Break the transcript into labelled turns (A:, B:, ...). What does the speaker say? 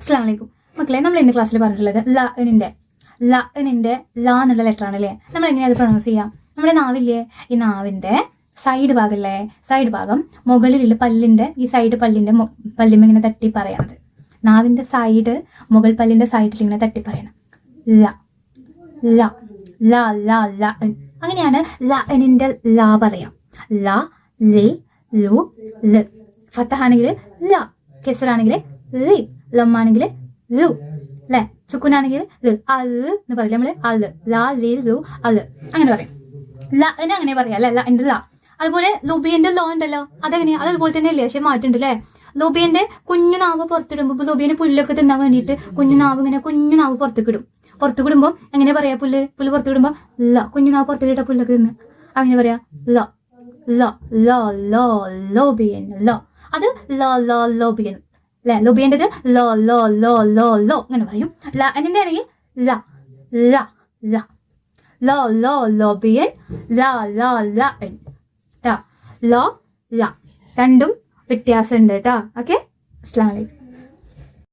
A: അസ്സലാമു അലൈക്കും മക്കളെ. നമ്മൾ ഇന്ന് ക്ലാസ്സിൽ പറഞ്ഞിട്ടുള്ളത് ല എന്നുള്ള ലെറ്റർ ആണ് അല്ലേ. നമ്മൾ എങ്ങനെയാ അത് പ്രൊണൗൺസ് ചെയ്യാം? നമ്മുടെ നാവില്ലേ, ഈ നാവിന്റെ സൈഡ് ഭാഗമല്ലേ, സൈഡ് ഭാഗം മുകളിലുള്ള പല്ലിന്റെ ഈ സൈഡ് പല്ലിമ്മ ഇങ്ങനെ തട്ടി പറയണത്. നാവിന്റെ സൈഡ് മുകൾ പല്ലിന്റെ സൈഡിൽ ഇങ്ങനെ തട്ടി പറയണം. ല ല ല ല ല അങ്ങനെയാണ് ല ലാ പറയാം. ല ലി ലു ല്. ഫത്തഹാണെങ്കിൽ ല, കെസറാണെങ്കിൽ ലി, ലമ്മാണെങ്കിൽ ലു അല്ലെ, സുക്കൂനാണെങ്കിൽ എന്ന് പറയില്ല നമ്മള്. അല് ലാ ലി ലു അല് അങ്ങനെ പറയും. അങ്ങനെ പറയാം അല്ലെ, ല. അതുപോലെ ലുബിയന്റെ ലോ ഉണ്ടല്ലോ, അതെങ്ങനെയാ? അതുപോലെ തന്നെ അല്ലേ, പക്ഷെ മാറ്റുണ്ട് അല്ലെ. ലുബിയന്റെ കുഞ്ഞു നാവ് പുറത്തിടുമ്പോ, ലുബിയന് പുല്ലൊക്കെ തിന്നാൻ വേണ്ടിയിട്ട് കുഞ്ഞു നാവ് പുറത്തേക്കിടുമ്പോ എങ്ങനെ പറയാ? പുല്ല് പുറത്തുവിടുമ്പോ ല, കുഞ്ഞു നാവ് പുറത്തിട്ട പുല്ലൊക്കെ തിന്ന് അങ്ങനെ പറയാ ല ല ല ലോ ലോബിയൻ ലോ. അത് ലോ ലോ ലോബിയൻ അല്ലെ. ലോബിയൻ്റെത് ലോ ലോ ലോ ലോ ലോ അങ്ങനെ പറയും. എന്റെ ആണെങ്കിൽ ല ല ല ലോ ലോ ലോബിയൻ ല ല ല ലോ ല. രണ്ടും വ്യത്യാസം ഉണ്ട് കേട്ടോ. ഓക്കെ, അസ്സലാമു അലൈക്കും.